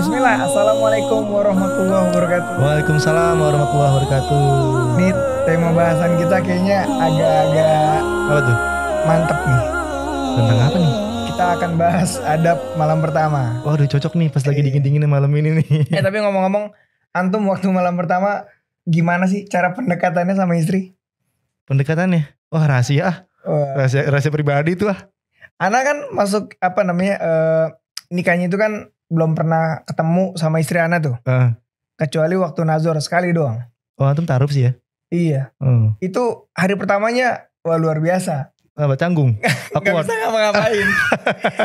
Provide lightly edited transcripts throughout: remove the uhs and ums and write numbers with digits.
Bismillah. Assalamualaikum warahmatullahi wabarakatuh. Waalaikumsalam warahmatullahi wabarakatuh. Nih tema bahasan kita kayaknya agak-agak Apa tuh? mantep nih. Tentang apa nih? Kita akan bahas adab malam pertama. Waduh cocok nih pas lagi dingin-dinginnya malam ini nih. Tapi ngomong-ngomong, antum waktu malam pertama gimana sih cara pendekatannya sama istri? Pendekatannya? Wah rahasia ah. Wah. Rahasia pribadi tuh ah. Ana kan masuk nikahnya itu kan belum pernah ketemu sama istri Ana tuh. Kecuali waktu nazar sekali doang. Oh antum taruh sih ya? Iya. Itu hari pertamanya wah luar biasa. Apa canggung? Gak bisa ngapa-ngapain.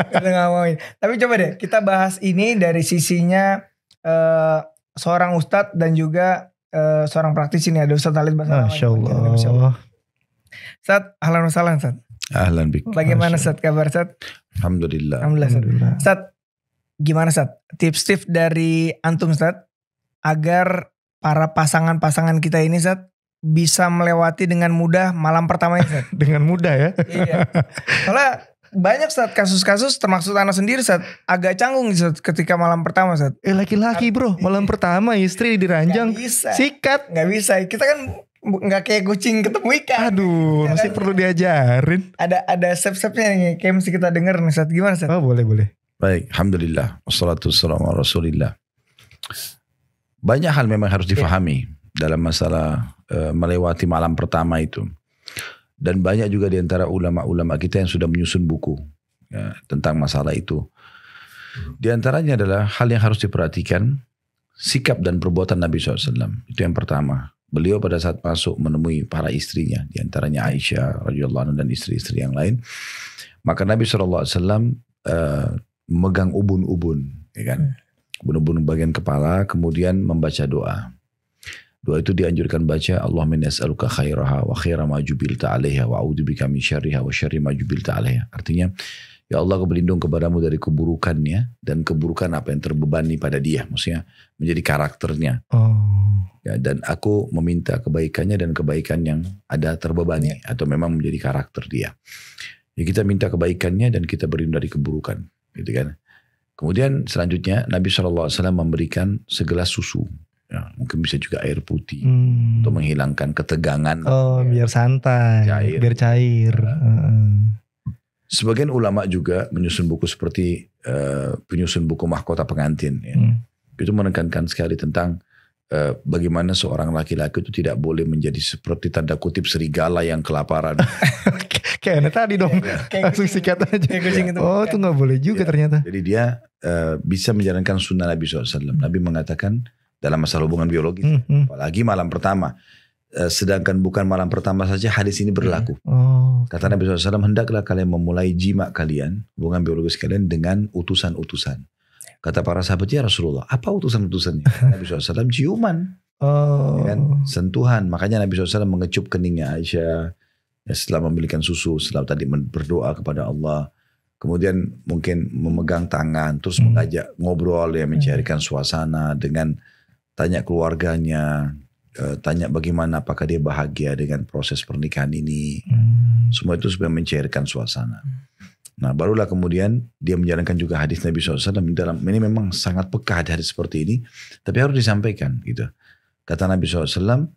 Gak bisa ngapa-ngapain. Tapi coba deh kita bahas ini dari sisinya seorang ustadz dan juga seorang praktisi nih. Ada Ustadz Khalid Basalamah. Masya Allah. Ustadz, ahlan wa sahlan Ustadz. Ahlan bik. Bagaimana Ustadz kabar Ustadz? Alhamdulillah. Alhamdulillah. Ustadz, gimana Ustadz? Tips-tips dari antum Ustadz agar para pasangan-pasangan kita ini Ustadz bisa melewati dengan mudah malam pertamanya Ustadz. Dengan mudah ya? Iya. Soalnya banyak Ustadz kasus-kasus termasuk anak sendiri Ustadz agak canggung Ustadz ketika malam pertama Ustadz. Laki-laki bro, malam pertama istri diranjang. Gak bisa. Sikat. Gak bisa. Kita kan gak kayak kucing ketemu ikan. Aduh, masih perlu diajarin. Ada step-stepnya nih, kayak mesti kita denger nih Ustadz. Gimana Ustadz? Oh boleh. Baik, alhamdulillah. Wassalatu wassalamu ala Rasulillah. Banyak hal memang harus difahami dalam masalah melewati malam pertama itu. Dan banyak juga di antara ulama-ulama kita yang sudah menyusun buku ya, tentang masalah itu. Di antaranya adalah hal yang harus diperhatikan, sikap dan perbuatan Nabi SAW. Itu yang pertama. Beliau pada saat masuk menemui para istrinya, di antaranya Aisyah radhiyallahu anha dan istri-istri yang lain. Maka Nabi SAW megang ubun-ubun, ya kan? Ubun-ubun bagian kepala, kemudian membaca doa. Doa itu dianjurkan baca, Allahumma inni as'aluka khairaha wa khaira ma jubilta 'alaiha wa a'udzubika min syarriha wa syarri ma jubilta 'alaiha. Artinya, ya Allah aku berlindung kepadamu dari keburukannya dan keburukan apa yang terbebani pada dia. Maksudnya menjadi karakternya. Ya, dan aku meminta kebaikannya dan kebaikan yang ada terbebani atau memang menjadi karakter dia. Ya, kita minta kebaikannya dan kita berlindung dari keburukan. Gitu kan. Kemudian selanjutnya Nabi SAW memberikan segelas susu. Ya, mungkin bisa juga air putih untuk menghilangkan ketegangan. Oh biar santai, biar cair. Sebagian ulama juga menyusun buku seperti penyusun buku mahkota pengantin. Ya. Itu menekankan sekali tentang bagaimana seorang laki-laki itu tidak boleh menjadi seperti tanda kutip serigala yang kelaparan. Kayak tadi dong, langsung sikat aja. Oh itu gak boleh juga ternyata. Jadi dia bisa menjalankan sunnah Nabi SAW. Nabi mengatakan dalam masalah hubungan biologis, apalagi malam pertama. Sedangkan bukan malam pertama saja hadis ini berlaku. Kata Nabi SAW, hendaklah kalian memulai jima kalian, hubungan biologis kalian dengan utusan-utusan. Kata para sahabat, ya Rasulullah, apa utusan-utusannya? Nabi SAW ciuman, ya kan? Sentuhan. Makanya Nabi SAW mengecup keningnya Aisyah ya, setelah memberikan susu, setelah tadi berdoa kepada Allah. Kemudian mungkin memegang tangan, terus mengajak ngobrol ya, mencairkan suasana dengan tanya keluarganya, tanya bagaimana apakah dia bahagia dengan proses pernikahan ini. Semua itu supaya mencairkan suasana. Nah barulah kemudian dia menjalankan juga hadis Nabi SAW dalam ini memang sangat peka hadis seperti ini, tapi harus disampaikan gitu. Kata Nabi SAW,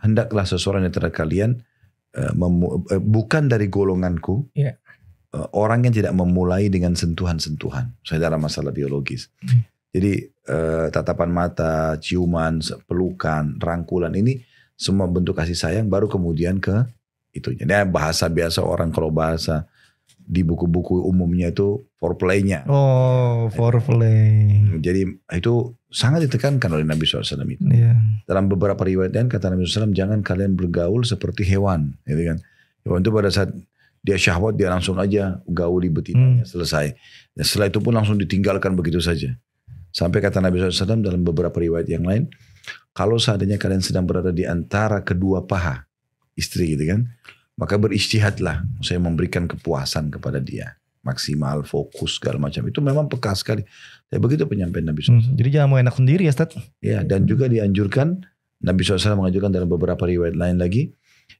hendaklah seseorang di antara kalian bukan dari golonganku, orang yang tidak memulai dengan sentuhan-sentuhan, saya dalam masalah biologis. Jadi tatapan mata, ciuman, pelukan, rangkulan ini semua bentuk kasih sayang baru kemudian ke itu. Jadi bahasa biasa orang kalau bahasa di buku-buku umumnya itu foreplay-nya. Oh, foreplay. Jadi itu sangat ditekankan oleh Nabi SAW itu. Dalam beberapa riwayat dan kata Nabi SAW, jangan kalian bergaul seperti hewan. Gitu kan. Hewan itu pada saat dia syahwat dia langsung aja gauli betinanya selesai. Dan setelah itu pun langsung ditinggalkan begitu saja. Sampai kata Nabi SAW dalam beberapa riwayat yang lain, kalau seandainya kalian sedang berada di antara kedua paha istri gitu kan, maka berijtihadlah, saya memberikan kepuasan kepada dia, maksimal, fokus segala macam. Itu memang peka sekali. Tapi begitu penyampaian Nabi SAW. Jadi jangan mau enak sendiri ya Ustaz. Ya, dan juga dianjurkan, Nabi SAW mengajarkan dalam beberapa riwayat lain lagi,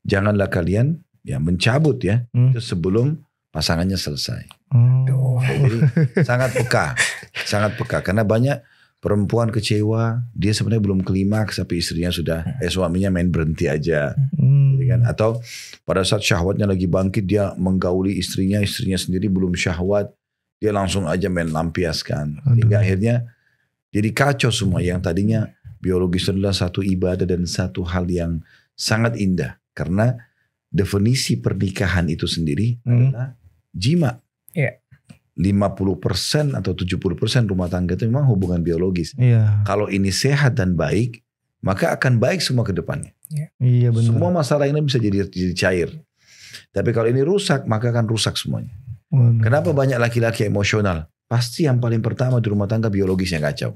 janganlah kalian ya mencabut ya itu sebelum pasangannya selesai. Jadi sangat peka. Sangat peka. Karena banyak perempuan kecewa, dia sebenarnya belum klimaks tapi istrinya sudah, suaminya main berhenti aja. Gitu kan? Atau pada saat syahwatnya lagi bangkit, dia menggauli istrinya sendiri belum syahwat, dia langsung aja main lampiaskan. Hingga akhirnya jadi kacau semua. Yang tadinya biologis adalah satu ibadah dan satu hal yang sangat indah. Karena definisi pernikahan itu sendiri adalah jima. 50% atau 70% rumah tangga itu memang hubungan biologis. Kalau ini sehat dan baik, maka akan baik semua ke depannya. Iya benar. Semua masalah ini bisa jadi cair. Tapi kalau ini rusak, maka akan rusak semuanya. Kenapa banyak laki-laki emosional? Pasti yang paling pertama di rumah tangga biologisnya kacau.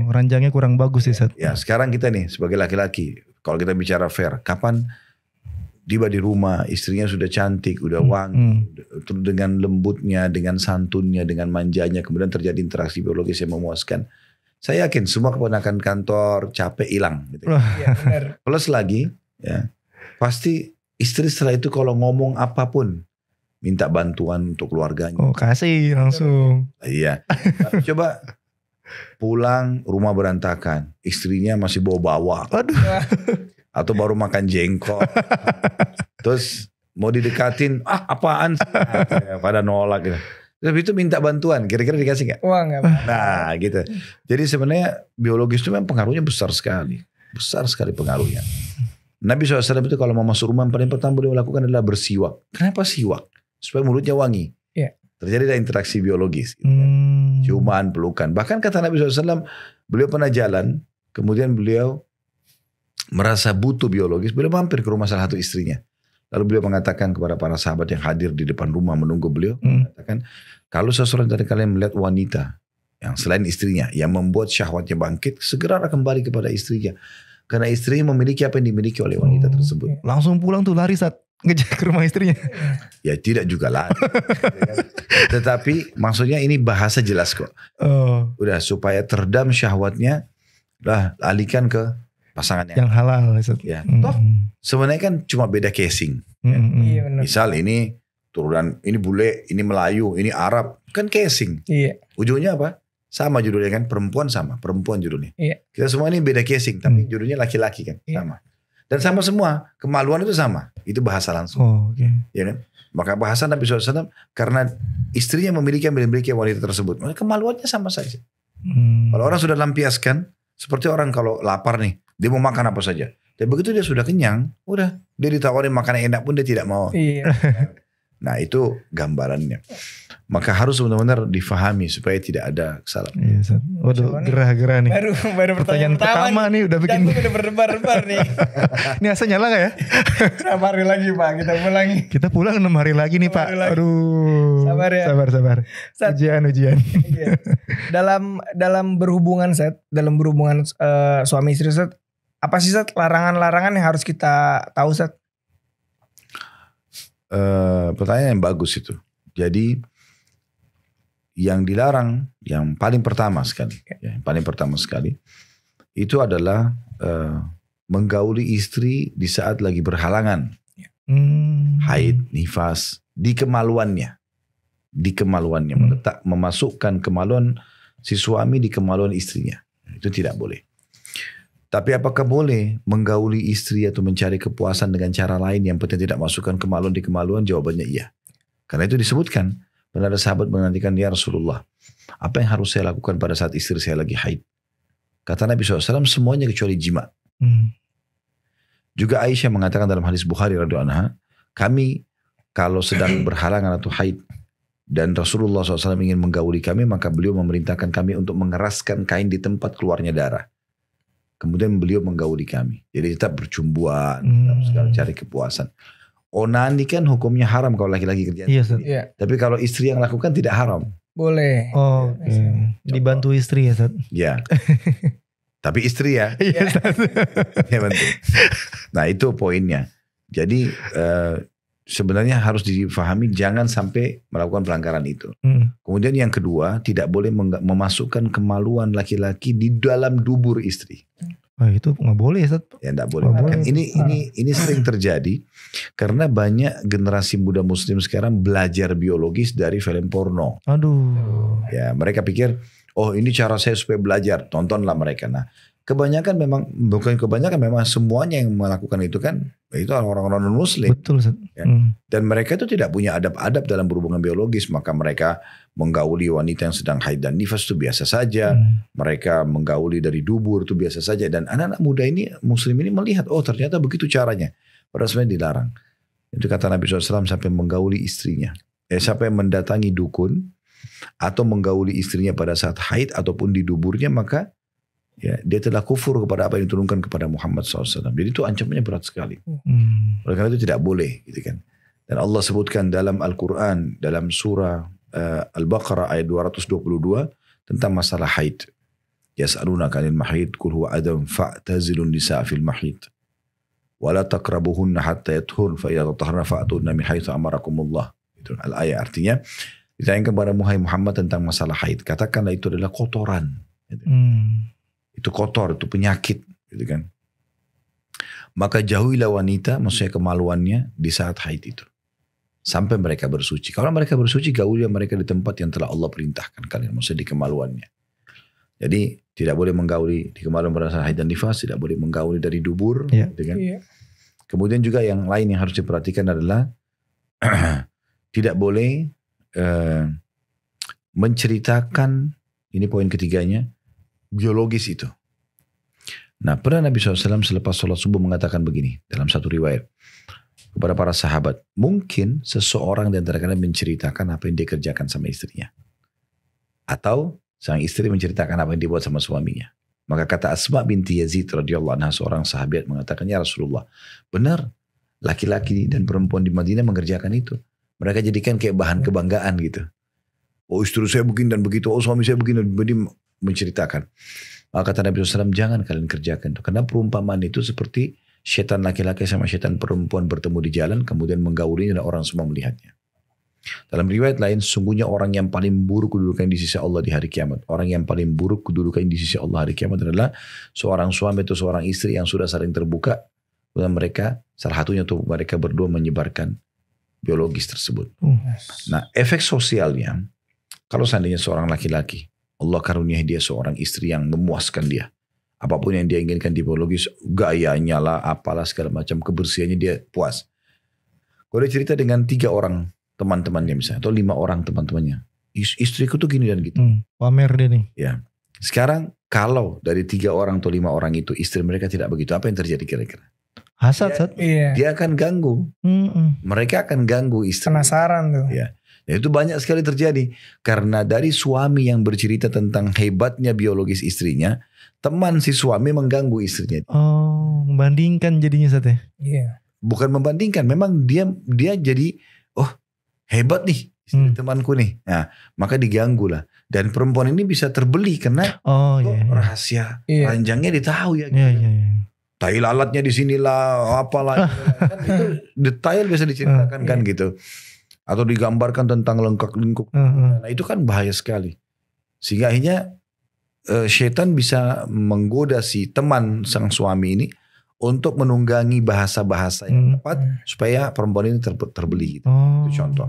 Ranjangnya kurang bagus ya, Sat. Ya, sekarang kita nih sebagai laki-laki, kalau kita bicara fair, kapan tiba di rumah, istrinya sudah cantik, udah wangi, dengan lembutnya, dengan santunnya, dengan manjanya, kemudian terjadi interaksi biologis yang memuaskan. Saya yakin semua keponakan kantor capek hilang. Gitu. Plus lagi, ya, pasti istri setelah itu kalau ngomong apapun, minta bantuan untuk keluarganya. Kasih langsung. Iya. Tapi coba pulang rumah berantakan, istrinya masih bawa-bawa. Aduh. Atau baru makan jengkol. Terus mau didekatin, apaan sih? Pada nolak gitu. Tapi itu minta bantuan, kira-kira dikasih gak? Wah gak. Nah gitu. Jadi sebenarnya biologis itu memang pengaruhnya besar sekali. Besar sekali pengaruhnya. Nabi SAW itu kalau mau masuk rumah, paling pertama beliau lakukan adalah bersiwak. Kenapa siwak? Supaya mulutnya wangi. Terjadi ada interaksi biologis. Gitu kan. Ciuman, pelukan. Bahkan kata Nabi SAW, beliau pernah jalan, kemudian beliau merasa butuh biologis, beliau mampir ke rumah salah satu istrinya. Lalu beliau mengatakan kepada para sahabat yang hadir di depan rumah menunggu beliau, mengatakan, kalau seseorang dari kalian melihat wanita yang selain istrinya, yang membuat syahwatnya bangkit, segera kembali kepada istrinya. Karena istrinya memiliki apa yang dimiliki oleh wanita tersebut. Langsung pulang tuh lari saat ngejar ke rumah istrinya. Ya tidak juga lari. Tetapi maksudnya ini bahasa jelas kok. Udah supaya teredam syahwatnya, lah alihkan ke pasangan yang halal. Ya, toh sebenarnya kan cuma beda casing. Iya, misal ini turunan, ini bule, ini Melayu, ini Arab, kan casing. Iya. Ujungnya apa? Sama judulnya kan, perempuan judulnya. Iya. Kita semua ini beda casing, tapi judulnya laki-laki kan, sama. Dan sama semua, kemaluan itu sama. Itu bahasa langsung. Ya kan? Maka bahasa Nabi SAW, karena istrinya memiliki wanita tersebut, maka kemaluannya sama saja. Kalau orang sudah lampiaskan, seperti orang kalau lapar nih, dia mau makan apa saja. Dan begitu dia sudah kenyang, udah dia ditawarin makanan enak pun dia tidak mau. Iya. Nah itu gambarannya. Maka harus benar-benar difahami supaya tidak ada kesalahan. Iya, waduh, gerah-gerah nih. Baru pertanyaan pertama nih udah bikin. Jantung udah berdebar-debar nih. Ini asal nyala gak ya? 6 hari lagi Pak, kita pulang. Kita pulang 6 hari lagi nih Pak. Aduh. Sabar ya. Sabar. Ujian. Iya. Dalam berhubungan dalam berhubungan suami istri Seth, apa sih Seth larangan-larangan yang harus kita tahu Seth? Pertanyaan yang bagus itu. Jadi yang dilarang, yang paling pertama sekali, itu adalah menggauli istri di saat lagi berhalangan, haid, nifas, di kemaluannya, memasukkan kemaluan si suami di kemaluan istrinya, itu tidak boleh. Tapi apakah boleh menggauli istri atau mencari kepuasan dengan cara lain yang penting tidak masukkan kemaluan di kemaluan? Jawabannya iya. Karena itu disebutkan, pernah ada sahabat menantikan, ya Rasulullah, apa yang harus saya lakukan pada saat istri saya lagi haid? Kata Nabi SAW, semuanya kecuali jima. Juga Aisyah mengatakan dalam hadis Bukhari radhiyallahu anha, kami kalau sedang berhalangan atau haid dan Rasulullah SAW ingin menggauli kami, maka beliau memerintahkan kami untuk mengeraskan kain di tempat keluarnya darah. Kemudian beliau menggauli kami. Jadi tetap bercumbuan, segala cari kepuasan. Onani kan hukumnya haram kalau laki-laki kerja. Iya. Tapi kalau istri yang lakukan tidak haram. Boleh. Dibantu istri ya Sat? Ya. Tapi istri ya. Iya Sat. Ya bantu. Nah itu poinnya. Jadi sebenarnya harus difahami jangan sampai melakukan pelanggaran itu. Kemudian yang kedua, tidak boleh memasukkan kemaluan laki-laki di dalam dubur istri. itu nggak boleh, Ustaz. Ya nggak boleh. Kan ini sering terjadi karena banyak generasi muda Muslim sekarang belajar biologis dari film porno. Aduh. Ya mereka pikir, oh ini cara saya supaya belajar, tontonlah mereka. Nah kebanyakan memang semuanya yang melakukan itu kan itu orang-orang non Muslim. Betul, Ustaz. Ya. Dan mereka itu tidak punya adab-adab dalam berhubungan biologis, maka mereka menggauli wanita yang sedang haid dan nifas itu biasa saja. Mereka menggauli dari dubur itu biasa saja. Dan anak-anak muda ini, Muslim ini melihat, oh ternyata begitu caranya. Padahal sebenarnya dilarang. Itu kata Nabi SAW sampai menggauli istrinya. Sampai mendatangi dukun atau menggauli istrinya pada saat haid ataupun di duburnya, maka ya, dia telah kufur kepada apa yang diturunkan kepada Muhammad SAW. Jadi itu ancamannya berat sekali. Oleh karena itu tidak boleh, gitu kan. Dan Allah sebutkan dalam Al-Quran, dalam surah Al-Baqarah ayat 222 tentang masalah haid. Yas'alunaka 'anil mahid qul huwa adam fa'tazilun nisaa fil mahid wa la taqrabuhunna hatta yathurna fa idza tatahharna fa'tunna min haitsu amarakumullah. Itu al-ayat, artinya ditanyakan kepada Muhammad tentang masalah haid. Katakanlah itu adalah kotoran. Gitu. Itu kotor, itu penyakit, gitu kan. Maka jauhilah wanita, maksudnya kemaluannya di saat haid itu. Sampai mereka bersuci. Kalau mereka bersuci, gaulilah mereka di tempat yang telah Allah perintahkan kalian, maksudnya di kemaluannya. Jadi tidak boleh menggauli di kemaluan pada saat haid dan nifas, tidak boleh menggauli dari dubur, gitu kan. Kemudian juga yang lain yang harus diperhatikan adalah tidak boleh menceritakan, ini poin ketiganya, biologis itu. Nah pernah Nabi SAW selepas sholat subuh mengatakan begini dalam satu riwayat kepada para sahabat, mungkin seseorang di antara kalian menceritakan apa yang dia kerjakan sama istrinya, atau sang istri menceritakan apa yang dibuat sama suaminya. Maka kata Asma binti Yazid radhiyallahu anha, seorang sahabat, mengatakan, ya Rasulullah, benar laki-laki dan perempuan di Madinah mengerjakan itu. Mereka jadikan kayak bahan kebanggaan gitu. Oh istri saya begini dan begitu, oh suami saya begini dan begitu, menceritakan. Maka kata Nabi SAW, jangan kalian kerjakan itu. Karena perumpamaan itu seperti setan laki-laki sama setan perempuan bertemu di jalan, kemudian menggaulinya dan orang semua melihatnya. Dalam riwayat lain, sesungguhnya orang yang paling buruk kedudukan di sisi Allah di hari kiamat. Orang yang paling buruk kedudukan di sisi Allah hari kiamat adalah seorang suami atau seorang istri yang sudah saling terbuka. Dan mereka, salah satunya tuh mereka berdua menyebarkan biologis tersebut. Nah efek sosialnya, kalau seandainya seorang laki-laki, Allah karuniai dia seorang istri yang memuaskan dia. Apapun yang dia inginkan di biologis, gayanya lah, apalah segala macam, kebersihannya dia puas. Kalau dia cerita dengan 3 orang teman-temannya misalnya, atau 5 orang teman-temannya, istriku tuh gini dan gitu. Pamer dia nih. Ya. Sekarang kalau dari 3 orang atau 5 orang itu istri mereka tidak begitu, apa yang terjadi kira-kira? Hasad, dia akan ganggu. Mereka akan ganggu istri. Penasaran tuh. Ya. Dan itu banyak sekali terjadi. Karena dari suami yang bercerita tentang hebatnya biologis istrinya, teman si suami mengganggu istrinya. Oh, membandingkan jadinya Ustaz ya? Iya. Bukan membandingkan, memang dia jadi, oh hebat nih istri temanku nih. Nah, maka diganggu lah. Dan perempuan ini bisa terbeli karena rahasia ranjangnya ditahu ya. Gitu. Tai lalatnya di sinilah, apalah. Kan itu detail bisa diceritakan kan gitu. Atau digambarkan tentang lengkak-lengkuk. Nah itu kan bahaya sekali. Sehingga akhirnya syaitan bisa menggoda si teman sang suami ini untuk menunggangi bahasa-bahasa yang tepat supaya perempuan ini terbeli gitu. Itu contoh.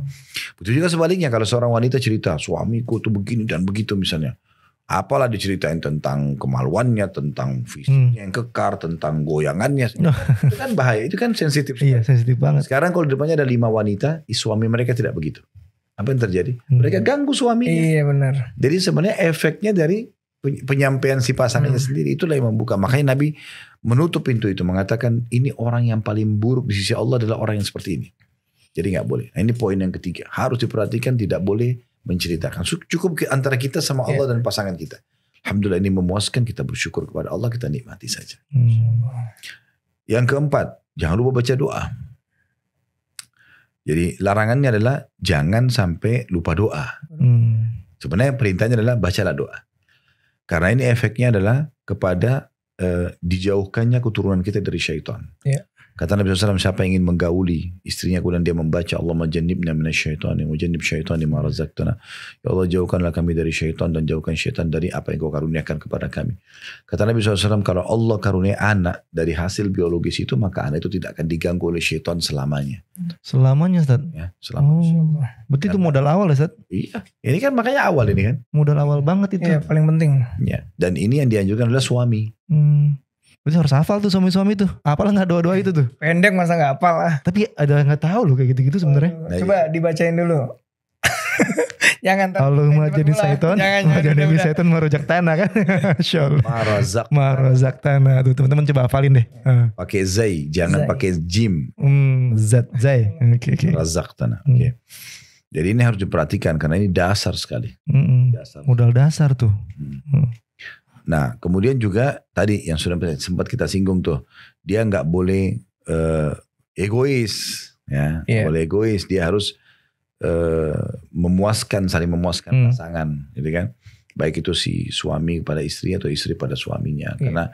Betul juga sebaliknya kalau seorang wanita cerita, suamiku tuh begini dan begitu misalnya. Apalah diceritain tentang kemaluannya, tentang fisiknya yang kekar, tentang goyangannya. Itu kan bahaya, itu kan sensitif. Iya, sensitif banget. Sekarang kalau di depannya ada 5 wanita, suami mereka tidak begitu. Apa yang terjadi? Mereka ganggu suaminya. Iya benar. Jadi sebenarnya efeknya dari penyampaian si pasangannya sendiri, itulah yang membuka. Makanya Nabi menutup pintu itu, mengatakan ini orang yang paling buruk di sisi Allah adalah orang yang seperti ini. Jadi gak boleh. Nah, ini poin yang ketiga. Harus diperhatikan, tidak boleh menceritakan. Cukup antara kita sama Allah dan pasangan kita. Alhamdulillah ini memuaskan, kita bersyukur kepada Allah, kita nikmati saja. Yang keempat, jangan lupa baca doa. Jadi larangannya adalah jangan sampai lupa doa. Sebenarnya perintahnya adalah bacalah doa. Karena ini efeknya adalah kepada dijauhkannya keturunan kita dari syaitan. Kata Nabi SAW, siapa yang ingin menggauli istrinya kemudian dia membaca Allahumma jannibna minasyaitani wa jannib syaitani ma razaqtana. Ya Allah, jauhkanlah kami dari syaitan dan jauhkan syaitan dari apa yang kau karuniakan kepada kami. Kata Nabi SAW, kalau Allah karunia anak dari hasil biologis itu, maka anak itu tidak akan diganggu oleh syaitan selamanya. Selamanya, Ustaz? Ya, selamanya. Berarti itu modal awal ya, Ustaz? Iya, ini kan makanya awal ini kan. Modal awal banget itu. Iya, paling penting. Ya. Dan ini yang dianjurkan adalah suami. Berarti harus hafal tuh suami-suami tuh. Apalah nggak doa-doa itu tuh. Pendek masa nggak hafal lah. Tapi ada nggak tahu loh kayak gitu-gitu sebenarnya. Coba dibacain dulu. Jangan. Allahumma jadi syaiton. Jadi syaiton merojak tanah kan. Masya Allah. Marozak tanah. Tuh teman-teman coba hafalin deh. Pakai zai, jangan pakai jim. Zai. Oke. Razak tanah. Oke. Jadi ini harus diperhatikan karena ini dasar sekali. Modal dasar tuh. Nah, kemudian juga tadi yang sudah sempat kita singgung tuh, dia nggak boleh egois, ya, boleh egois. Dia harus saling memuaskan pasangan, gitu kan? Baik itu si suami kepada istri atau istri pada suaminya, karena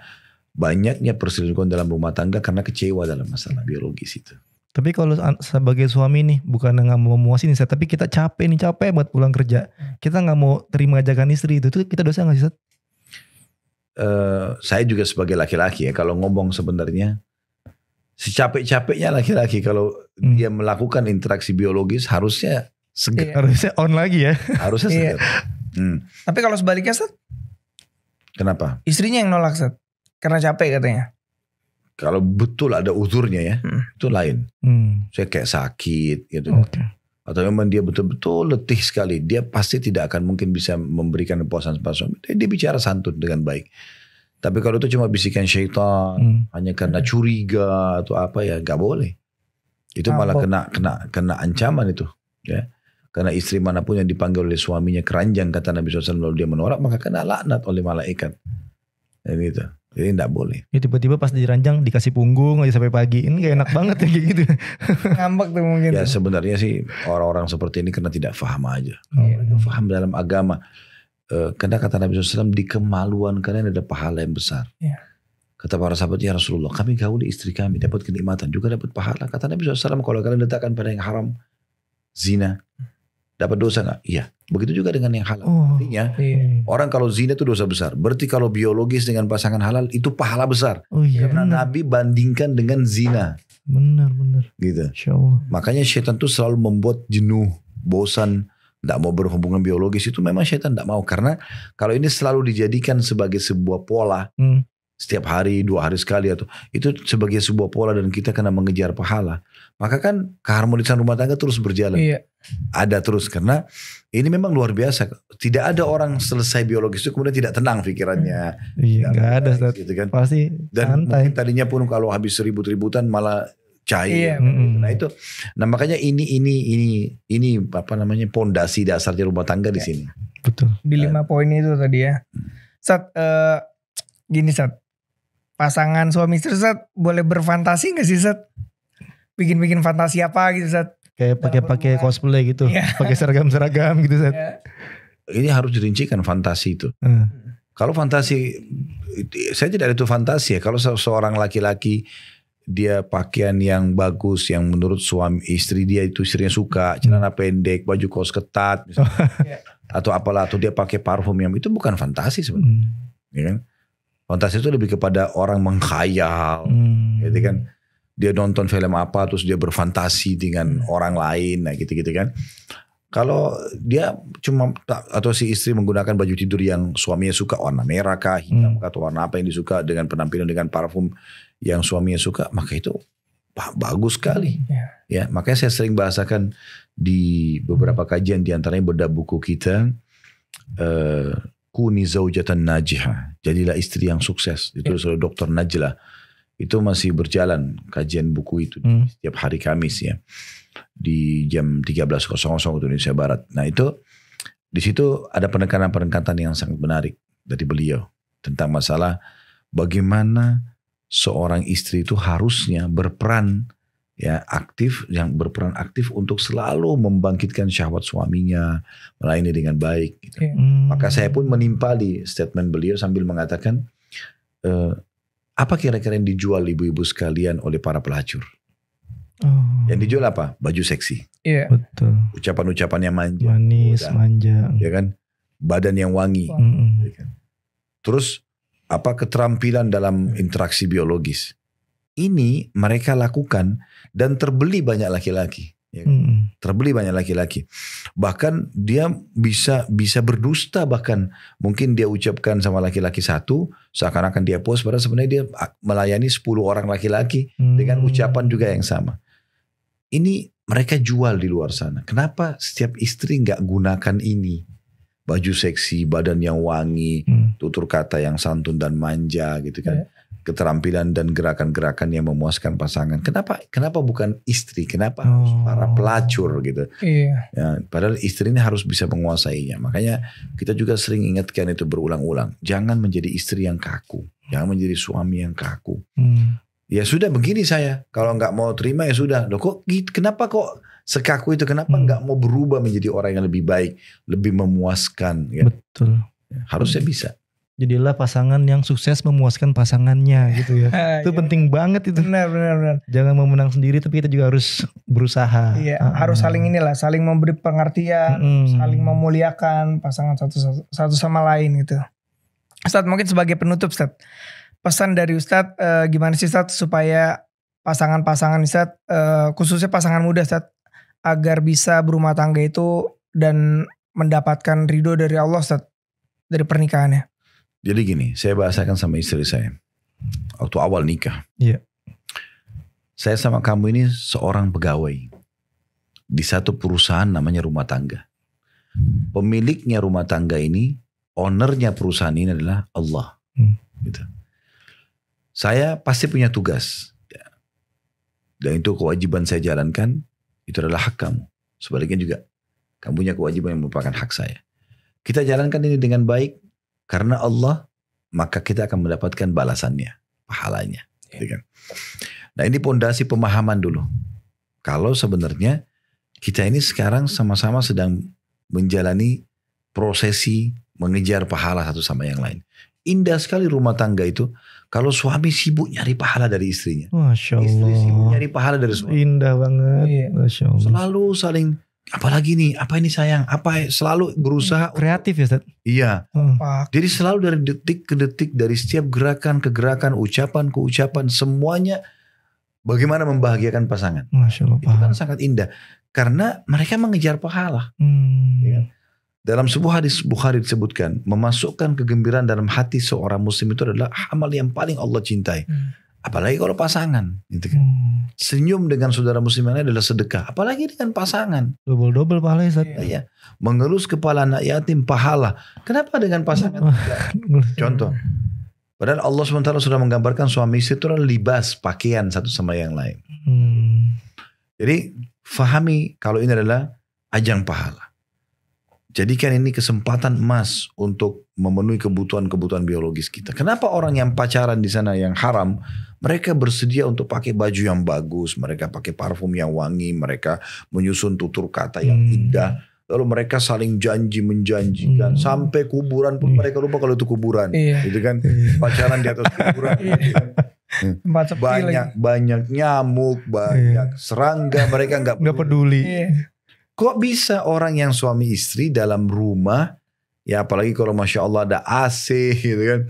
banyaknya perselingkuhan dalam rumah tangga karena kecewa dalam masalah biologis itu. Tapi kalau sebagai suami nih, bukan nggak mau memuasin, tapi kita capek buat pulang kerja, kita nggak mau terima ajakan istri itu kita dosa nggak sih, Ustaz? Saya juga sebagai laki-laki ya, kalau ngomong sebenarnya secapek-capeknya laki-laki kalau dia melakukan interaksi biologis harusnya segar. Harusnya on lagi ya. Harusnya segar. Tapi kalau sebaliknya, Seth? Kenapa? Istrinya yang nolak, Seth. Karena capek katanya. Kalau betul ada uzurnya ya, itu lain. Saya kayak sakit gitu. Atau memang dia betul-betul letih sekali, dia pasti tidak akan mungkin bisa memberikan kepuasan kepada suami. Dia bicara santun dengan baik. Tapi kalau itu cuma bisikan syaitan, hanya karena curiga atau apa ya, gak boleh. Itu malah kena ancaman itu. Ya. Karena istri manapun yang dipanggil oleh suaminya keranjang, kata Nabi SAW, lalu dia menolak, maka kena laknat oleh malaikat. Dan itu. Jadi tidak boleh. Ya, tiba-tiba pas diranjang dikasih punggung aja sampai pagi. Ini gak enak banget ya kayak gitu. Ngambek tuh mungkin. Ya sebenarnya sih orang-orang seperti ini karena tidak paham aja. Paham dalam agama. Karena kata Nabi SAW, di kemaluan kalian ada pahala yang besar. Kata para sahabat, ya Rasulullah, kami gauli istri kami, dapat kenikmatan, juga dapat pahala. Kata Nabi SAW, kalau kalian letakkan pada yang haram, zina, dapat dosa gak? Iya. Begitu juga dengan yang halal. Artinya orang kalau zina itu dosa besar. Berarti kalau biologis dengan pasangan halal itu pahala besar. Karena Nabi bandingkan dengan zina. Benar. Gitu. Makanya syaitan itu selalu membuat jenuh, bosan, tidak mau berhubungan biologis. Itu memang syaitan tidak mau. Karena kalau ini selalu dijadikan sebagai sebuah pola. Setiap hari, 2 hari sekali. Atau itu sebagai sebuah pola dan kita kena mengejar pahala. Maka kan keharmonisan rumah tangga terus berjalan. Ada terus karena ini memang luar biasa. Tidak ada orang selesai biologis itu kemudian tidak tenang pikirannya. Gak ada, gitu kan. Pasti dan mungkin tadinya pun kalau habis ribut-ributan malah cair. Nah makanya ini apa namanya pondasi dasarnya rumah tangga di sini. Betul. Di 5 poin itu tadi ya. Gini Sat. Pasangan suami istri Sat boleh berfantasi gak sih Sat? Bikin fantasi apa gitu Sat? Kayak pakai cosplay gitu, pakai seragam gitu. Ini harus dirincikan fantasi itu. Kalau fantasi, saya tidak ada itu fantasi ya. Kalau seorang laki-laki dia pakaian yang bagus, yang menurut suami istri dia itu istrinya suka, celana pendek, baju kaos ketat, misalnya, atau apalah, atau dia pakai parfum yang itu bukan fantasi sebenarnya, ya kan? Fantasi itu lebih kepada orang menghayal, gitu kan? Dia nonton film apa terus dia berfantasi dengan orang lain, nah gitu-gitu kan. Kalau dia cuma atau si istri menggunakan baju tidur yang suaminya suka, warna merah kah, hitam kah, atau warna apa yang disuka dengan penampilan dengan parfum yang suaminya suka, maka itu bagus sekali. Ya, makanya saya sering bahasakan di beberapa kajian, di antaranya bedah buku kita Kuni Zaujatan Najihah, jadilah istri yang sukses, ditulis oleh Dr. Najlah. Itu masih berjalan kajian buku itu setiap hari Kamis ya di jam 13.00 Indonesia Barat. Nah itu di situ ada penekanan yang sangat menarik dari beliau tentang masalah bagaimana seorang istri itu harusnya berperan aktif untuk selalu membangkitkan syahwat suaminya, melayani dengan baik. Gitu. Maka saya pun menimpali statement beliau sambil mengatakan Apa kira-kira yang dijual ibu-ibu sekalian oleh para pelacur? Yang dijual apa? Baju seksi. Iya. Betul. Ucapan-ucapan yang manja. Manis, manja. Ya kan? Badan yang wangi. Ya kan? Terus apa keterampilan dalam interaksi biologis. Ini mereka lakukan dan terbeli banyak laki-laki. Ya kan? Terbeli banyak laki-laki. Bahkan dia bisa berdusta, bahkan mungkin dia ucapkan sama laki-laki satu seakan-akan dia puas, padahal sebenarnya dia melayani 10 orang laki-laki dengan ucapan juga yang sama. Ini mereka jual di luar sana. Kenapa setiap istri nggak gunakan ini? Baju seksi, badan yang wangi, tutur kata yang santun dan manja gitu kan. Keterampilan dan gerakan-gerakan yang memuaskan pasangan. Kenapa bukan istri? Kenapa harus para pelacur gitu? Iya. Ya, padahal istri ini harus bisa menguasainya. Makanya kita juga sering ingatkan itu berulang-ulang. Jangan menjadi istri yang kaku. Jangan menjadi suami yang kaku. Ya sudah begini saya. Kalau nggak mau terima ya sudah. Loh kok kenapa kok sekaku itu? Kenapa nggak mau berubah menjadi orang yang lebih baik, lebih memuaskan? Ya? Betul. Ya, harusnya bisa. Jadilah pasangan yang sukses memuaskan pasangannya gitu ya. Itu penting banget itu. Benar. Jangan mau menang sendiri, tapi kita juga harus berusaha. Iya, harus saling saling memberi pengertian, saling memuliakan pasangan satu sama lain gitu. Ustadz, mungkin sebagai penutup Ustadz, pesan dari Ustadz gimana sih Ustadz supaya pasangan-pasangan Ustadz, khususnya pasangan muda Ustadz, agar bisa berumah tangga itu dan mendapatkan ridho dari Allah Ustadz dari pernikahannya. Jadi gini, saya bahasakan sama istri saya waktu awal nikah. Iya. Saya sama kamu ini seorang pegawai di satu perusahaan namanya rumah tangga. Pemiliknya rumah tangga ini, ownernya perusahaan ini adalah Allah. Gitu. Saya pasti punya tugas. Dan itu kewajiban saya jalankan, itu adalah hak kamu. Sebaliknya juga, kamu punya kewajiban yang merupakan hak saya. Kita jalankan ini dengan baik, karena Allah, maka kita akan mendapatkan balasannya, pahalanya. Gitu kan? Nah ini pondasi pemahaman dulu. Kalau sebenarnya kita ini sekarang sama-sama sedang menjalani prosesi mengejar pahala satu sama yang lain. Indah sekali rumah tangga itu kalau suami sibuk nyari pahala dari istrinya. Masya Allah. Istri sibuk nyari pahala dari suami. Indah banget. Iya. Masya Allah. Selalu saling, apalagi nih, apa ini sayang, apa selalu berusaha. Kreatif ya Ustaz? Iya. Jadi selalu dari detik ke detik, dari setiap gerakan ke gerakan, ucapan ke ucapan, semuanya bagaimana membahagiakan pasangan. Masya Allah. Itu kan sangat indah. Karena mereka mengejar pahala. Ya. Dalam sebuah hadis Bukhari disebutkan, memasukkan kegembiraan dalam hati seorang muslim itu adalah amal yang paling Allah cintai. Apalagi kalau pasangan. Gitu kan. Senyum dengan saudara muslim lain adalah sedekah. Apalagi dengan pasangan. Double pahala ya Ustaz. Ya. Mengelus kepala anak yatim pahala. Kenapa dengan pasangan? Contoh. Padahal Allah SWT sudah menggambarkan suami istri itu adalah libas, pakaian satu sama yang lain. Jadi fahami kalau ini adalah ajang pahala. Jadikan ini kesempatan emas untuk memenuhi kebutuhan-kebutuhan biologis kita. Kenapa orang yang pacaran di sana yang haram, mereka bersedia untuk pakai baju yang bagus, mereka pakai parfum yang wangi, mereka menyusun tutur kata yang indah, lalu mereka saling janji menjanjikan sampai kuburan pun mereka lupa kalau itu kuburan, gitu kan? Pacaran di atas kuburan. Banyak nyamuk, banyak serangga, mereka nggak peduli. Kok bisa orang yang suami istri dalam rumah, ya apalagi kalau Masya Allah ada AC gitu kan,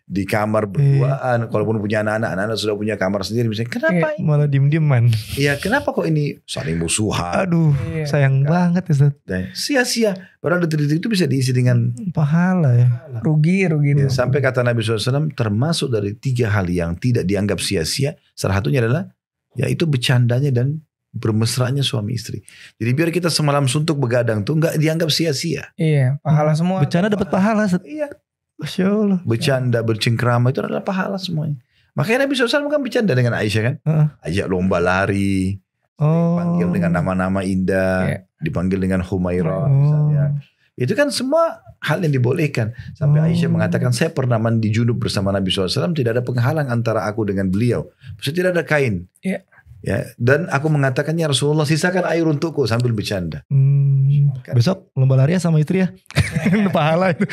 di kamar berduaan, kalaupun punya anak-anak sudah punya kamar sendiri misalnya, kenapa ini? Malah diem-dieman. Iya, kenapa kok ini saling musuhan? Aduh, sayang banget ya Ustaz. Sia-sia, padahal detik-detik itu bisa diisi dengan pahala ya. Rugi. Ya, sampai kata Nabi SAW, termasuk dari 3 hal yang tidak dianggap sia-sia, salah satunya adalah, yaitu bercandanya dan bermesranya suami istri. Jadi biar kita semalam suntuk begadang tuh nggak dianggap sia-sia. Iya, pahala semua. Bercanda dapat pahala. Iya. Masya Allah. Bercanda, bercengkrama itu adalah pahala semuanya. Makanya Nabi SAW kan bercanda dengan Aisyah kan. Ajak lomba lari. Dipanggil dengan nama-nama indah. Dipanggil dengan Humairah misalnya. Itu kan semua hal yang dibolehkan. Sampai Aisyah mengatakan, saya pernah mandi junub bersama Nabi SAW. Tidak ada penghalang antara aku dengan beliau. Maksudnya tidak ada kain. Ya, dan aku mengatakannya Rasulullah sisakan air untukku sambil bercanda. Besok lomba lari sama istri ya. Pahala itu.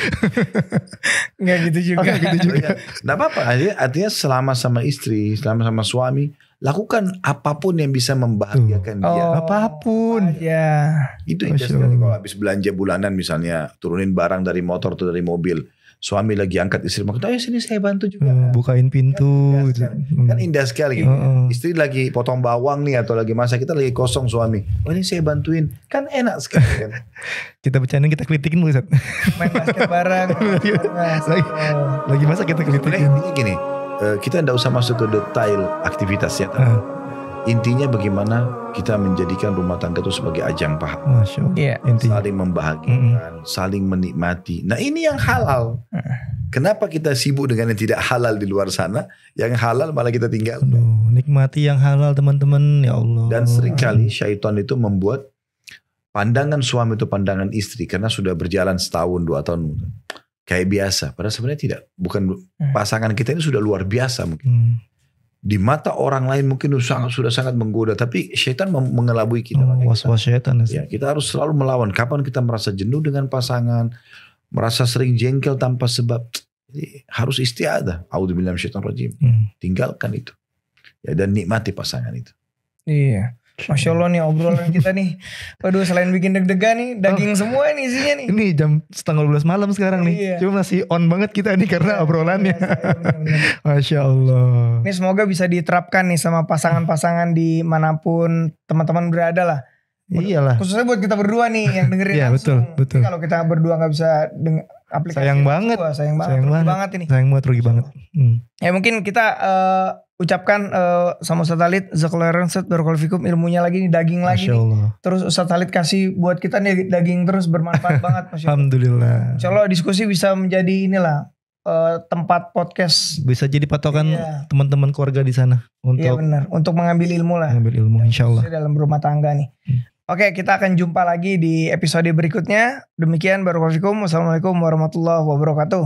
Enggak gitu juga. Gitu juga. Nggak apa-apa. Artinya selama sama istri, selama sama suami, lakukan apapun yang bisa membahagiakan dia. Apapun. Ya. Itu indah sekali kalau habis belanja bulanan misalnya turunin barang dari motor atau dari mobil. Suami lagi angkat istri maksudnya, ayo sini saya bantu juga. Bukain pintu. Kan indah sekali. Istri lagi potong bawang nih atau lagi masak, kita lagi kosong suami. Oh ini saya bantuin. Kan enak sekali kan. Kita bercandain, kita kritikin Ustaz. Main basket bareng. Lagi masak kita kritikin. Intinya gini, kita tidak usah masuk ke detail aktivitasnya. Intinya bagaimana kita menjadikan rumah tangga itu sebagai ajang pahala. Saling membahagiakan, saling menikmati. Nah ini yang halal. Kenapa kita sibuk dengan yang tidak halal di luar sana? Yang halal malah kita tinggal. Nikmati yang halal teman-teman, ya Allah. Dan seringkali syaitan itu membuat pandangan suami itu pandangan istri. Karena sudah berjalan setahun, 2 tahun. Kayak biasa. Padahal sebenarnya tidak. Bukan pasangan kita ini sudah luar biasa mungkin. Di mata orang lain mungkin sudah sangat menggoda, tapi syaitan mengelabui kita. Was-was syaitan. Ya, kita harus selalu melawan. Kapan kita merasa jenuh dengan pasangan, merasa sering jengkel tanpa sebab, harus istiadah. A'udzubillahi minasyaitonir rajim. Tinggalkan itu. Ya, dan nikmati pasangan itu. Iya. Masya Allah nih obrolan kita nih. Waduh, selain bikin deg-degan nih, daging semua nih isinya nih. Ini jam 11:30 malam sekarang nih. Cuma masih on banget kita nih karena obrolannya. Masya Allah. Ini semoga bisa diterapkan nih sama pasangan-pasangan di manapun teman-teman berada lah. Iyalah. Khususnya buat kita berdua nih yang dengerin langsung. Betul. Kalau kita berdua gak bisa aplikasi. Sayang banget. Sayang banget ini. Sayang banget, rugi banget. Ya mungkin kita ucapkan sama Ustaz Khalid, Zakallahu Ustaz, barakallahu fikum, ilmunya lagi nih, daging lagi nih. Terus Ustaz Khalid kasih buat kita nih daging terus, bermanfaat banget. Alhamdulillah. Insya Allah diskusi bisa menjadi inilah tempat podcast. Bisa jadi patokan teman-teman keluarga di sana. Iya benar, untuk mengambil ilmu lah. Mengambil ilmu insya Allah. Dalam rumah tangga nih. Oke, kita akan jumpa lagi di episode berikutnya. Demikian, barakallahu fikum. Wassalamualaikum warahmatullahi wabarakatuh.